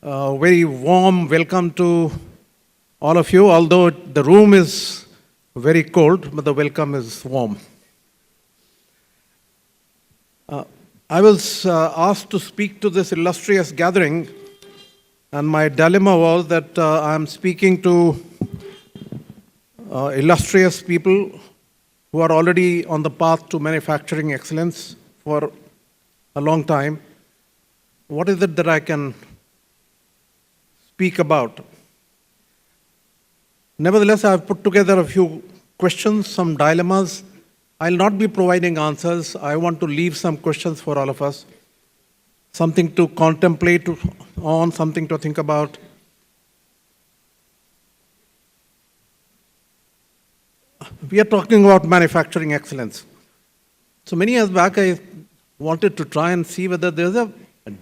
Very warm welcome to all of you, although the room is very cold, but the welcome is warm. I was asked to speak to this illustrious gathering, and my dilemma was that I'm speaking to illustrious people who are already on the path to manufacturing excellence for a long time. What is it that I can speak about? Nevertheless, I've put together a few questions, some dilemmas. I'll not be providing answers. I want to leave some questions for all of us, something to contemplate on, something to think about. We are talking about manufacturing excellence. So many years back, I wanted to try and see whether there's a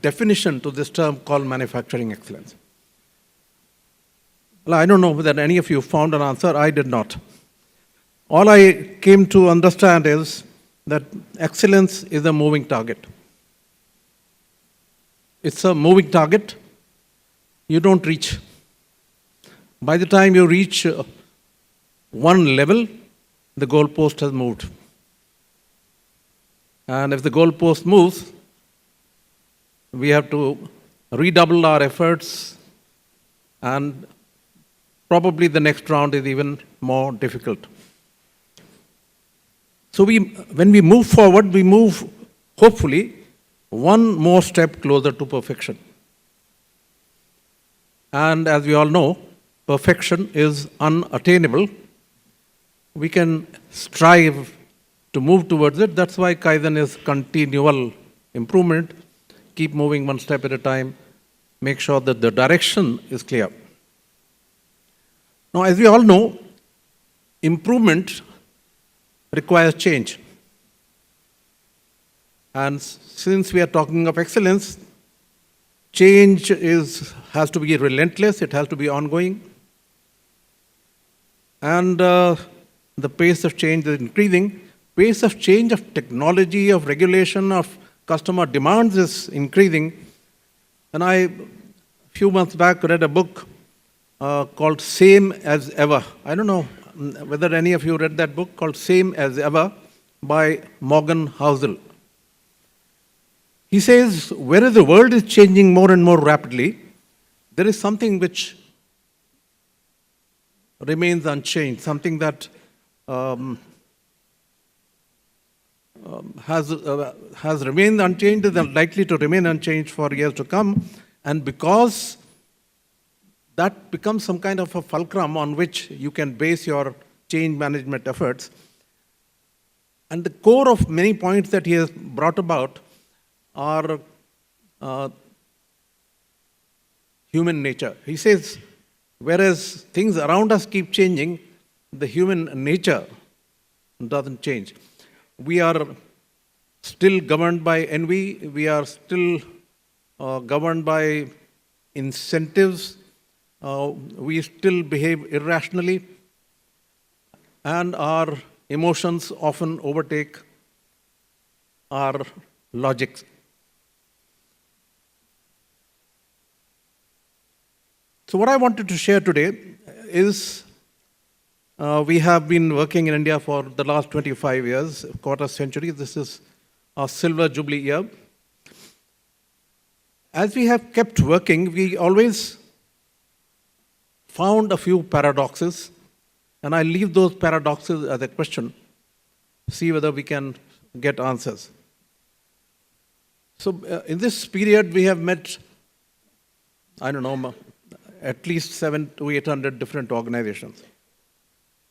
definition to this term called manufacturing excellence. Well, I don't know whether any of you found an answer. I did not. All I came to understand is that excellence is a moving target. It's a moving target. You don't reach. By the time you reach one level, the goalpost has moved. And if the goalpost moves, we have to redouble our efforts, and probably the next round is even more difficult. So when we move forward, we move, hopefully, one more step closer to perfection. And as we all know, perfection is unattainable. We can strive to move towards it. That's why Kaizen is continual improvement. Keep moving one step at a time. Make sure that the direction is clear. Now, as we all know, improvement requires change. And since we are talking of excellence, change has to be relentless, it has to be ongoing. And the pace of change is increasing. Pace of change of technology, of regulation, of customer demands is increasing. And I, a few months back, read a book called Same as Ever. I don't know whether any of you read that book called Same as Ever by Morgan Housel. He says, whereas the world is changing more and more rapidly, there is something which remains unchanged, something that has remained unchanged, is likely to remain unchanged for years to come. And because that becomes some kind of a fulcrum on which you can base your change management efforts. And the core of many points that he has brought about are human nature. He says, whereas things around us keep changing, the human nature doesn't change. We are still governed by envy. We are still governed by incentives. We still behave irrationally, and our emotions often overtake our logic. So what I wanted to share today is we have been working in India for the last 25 years, quarter century. This is our silver jubilee year. As we have kept working, we always found a few paradoxes, and I leave those paradoxes as a question, see whether we can get answers. So in this period, we have met, I don't know, at least 700 to 800 different organizations,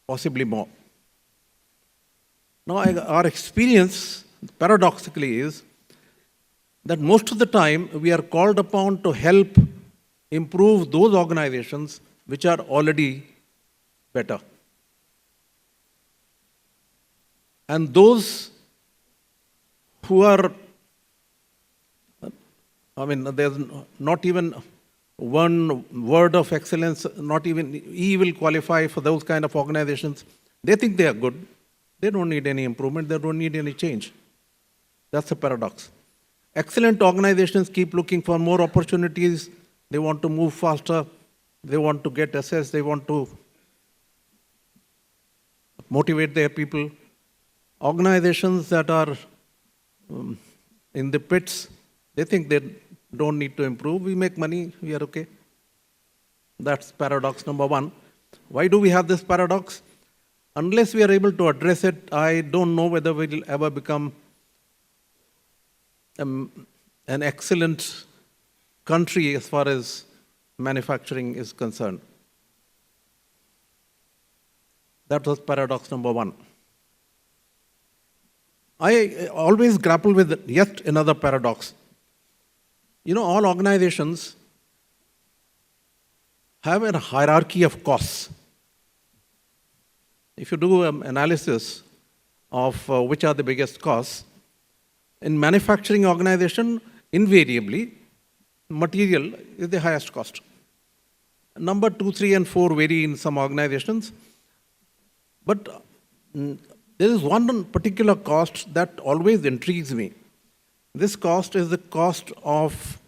possibly more. Now, our experience, paradoxically, is that most of the time we are called upon to help improve those organizations which are already better. And those who are, there's not even one word of excellence, not even E will qualify for those kind of organizations. They think they are good. They don't need any improvement. They don't need any change. That's a paradox. Excellent organizations keep looking for more opportunities, They want to move faster. They want to get assessed. They want to motivate their people. Organizations that are in the pits, they think they don't need to improve. We make money, we are okay. That's paradox number one. Why do we have this paradox? Unless we are able to address it, I don't know whether we will ever become an excellent country as far as manufacturing is concerned. That was paradox number one. I always grapple with yet another paradox. You know, all organizations have a hierarchy of costs. If you do an analysis of which are the biggest costs, in manufacturing organization, invariably, material is the highest cost. Number 2, 3, and 4 vary in some organizations. But there is one particular cost that always intrigues me. This cost is the cost of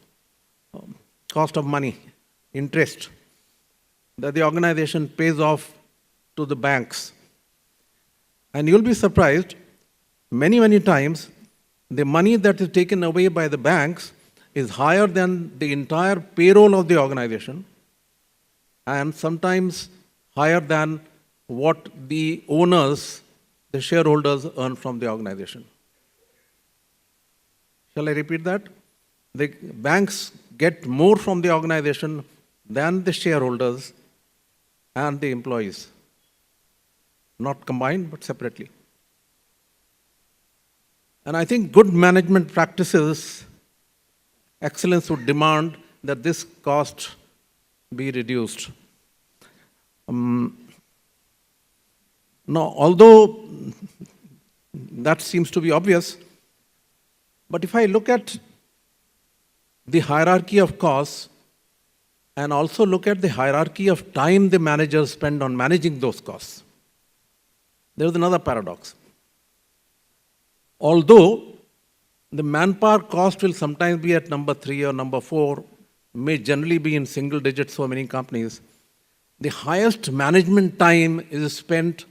money, interest, that the organization pays off to the banks. And you'll be surprised, many times, the money that is taken away by the banks is higher than the entire payroll of the organization, and sometimes higher than what the owners, the shareholders, earn from the organization. Shall I repeat that? The banks get more from the organization than the shareholders and the employees. Not combined, but separately. And I think good management practices, excellence would demand that this cost be reduced. Now, although that seems to be obvious, but if I look at the hierarchy of costs and also look at the hierarchy of time the managers spend on managing those costs, there's another paradox. Although the manpower cost will sometimes be at number 3 or number 4, may generally be in single digits for many companies, the highest management time is spent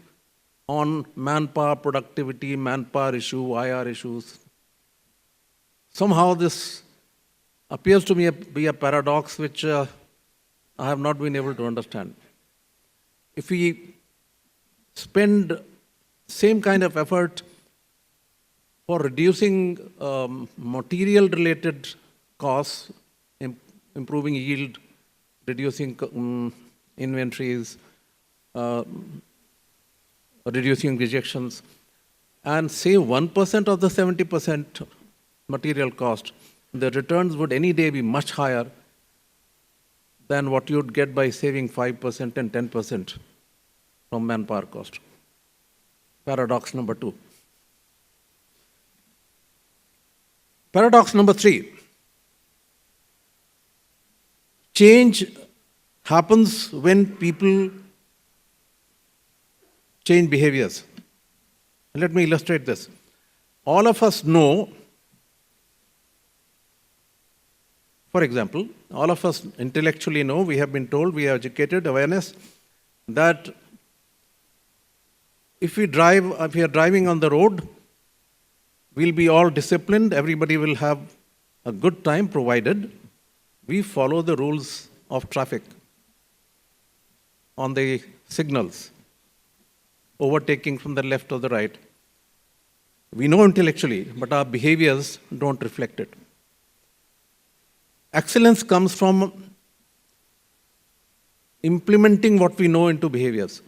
on manpower productivity, manpower issue, IR issues. Somehow this appears to me be a paradox which I have not been able to understand. If we spend same kind of effort for reducing material-related costs, improving yield, reducing inventories, reducing rejections, and save 1% of the 70% material cost, the returns would any day be much higher than what you'd get by saving 5% and 10% from manpower cost. Paradox number 2. Paradox number 3. Change happens when people change behaviors. Let me illustrate this. All of us know, for example, all of us intellectually know, we have been told, we are educated, awareness, that if we are driving on the road, we'll be all disciplined, everybody will have a good time provided we follow the rules of traffic on the signals, overtaking from the left or the right. We know intellectually, but our behaviors don't reflect it. Excellence comes from implementing what we know into behaviors.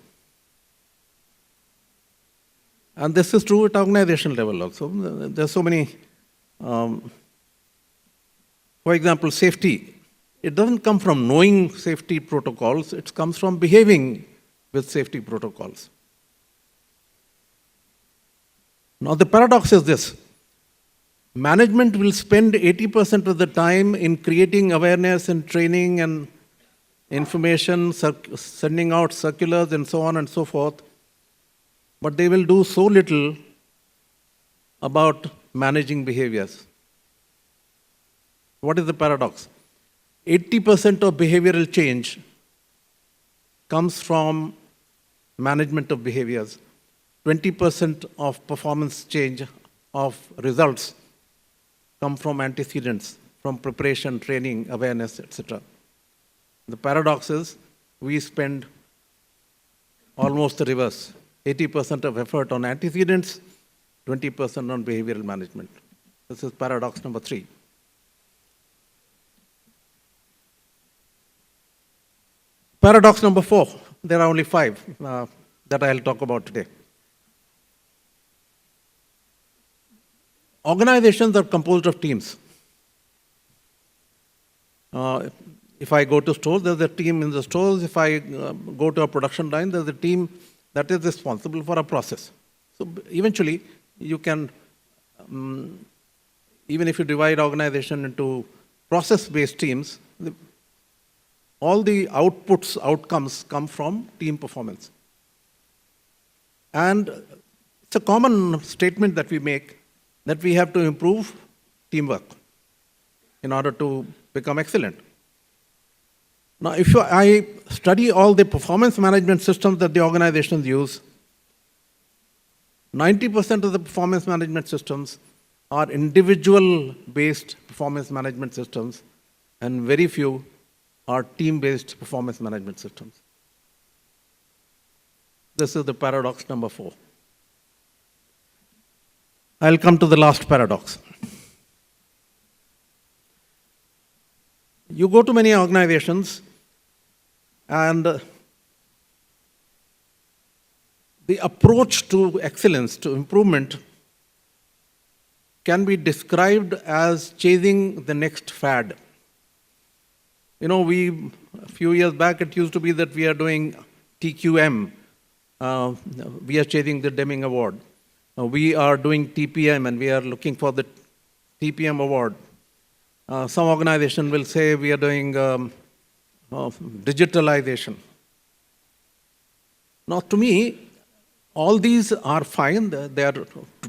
And this is true at organization level also. There are so many, for example, safety. It doesn't come from knowing safety protocols, it comes from behaving with safety protocols. Now the paradox is this. Management will spend 80% of the time in creating awareness and training and information, sending out circulars and so on and so forth, but they will do so little about managing behaviors. What is the paradox? 80% of behavioral change comes from management of behaviors. 20% of performance change of results come from antecedents, from preparation, training, awareness, etc. The paradox is we spend almost the reverse. 80% of effort on antecedents, 20% on behavioral management. This is paradox number 3. Paradox number 4. There are only 5 that I'll talk about today. Organizations are composed of teams. If I go to stores, there's a team in the stores. If I go to a production line, there's a team that is responsible for a process. So eventually, you can, even if you divide organization into process-based teams, all the outcomes come from team performance. And it's a common statement that we make that we have to improve teamwork in order to become excellent. Now, if I study all the performance management systems that the organizations use, 90% of the performance management systems are individual-based performance management systems, and very few are team-based performance management systems. This is the paradox number 4. I'll come to the last paradox. You go to many organizations, and the approach to excellence, to improvement, can be described as chasing the next fad. You know, a few years back, it used to be that we are doing TQM. We are chasing the Deming Award. We are doing TPM, and we are looking for the TPM award. Some organization will say we are doing digitalization. Now, to me, all these are fine. They are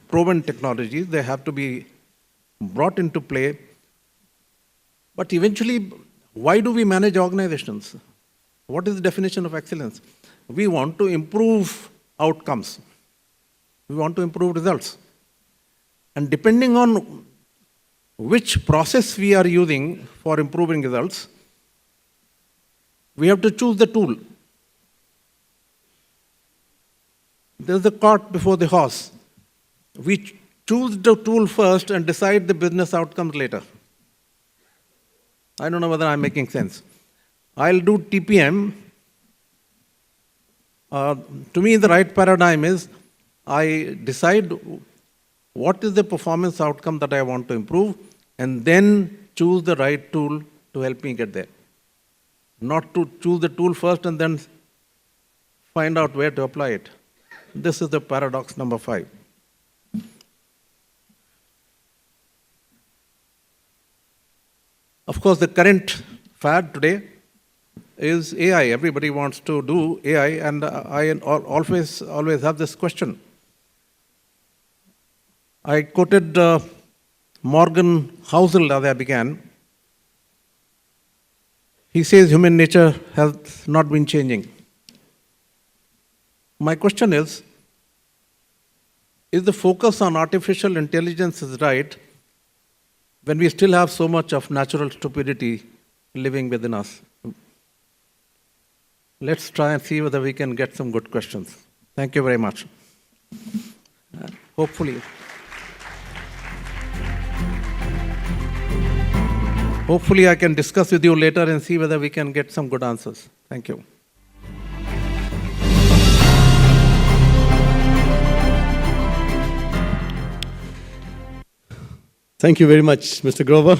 proven technologies. They have to be brought into play. But eventually, why do we manage organizations? What is the definition of excellence? We want to improve outcomes. We want to improve results. And depending on which process we are using for improving results, we have to choose the tool. There's the cart before the horse. We choose the tool first and decide the business outcomes later. I don't know whether I'm making sense. I'll do TPM. To me, the right paradigm is I decide what is the performance outcome that I want to improve, and then choose the right tool to help me get there. Not to choose the tool first and then find out where to apply it. This is the paradox number 5. Of course, the current fad today is AI. Everybody wants to do AI, and I always have this question. I quoted Morgan Housel as I began. He says human nature has not been changing. My question is the focus on artificial intelligence is right when we still have so much of natural stupidity living within us? Let's try and see whether we can get some good questions. Thank you very much. Hopefully I can discuss with you later and see whether we can get some good answers. Thank you. Thank you very much, Mr. Grover.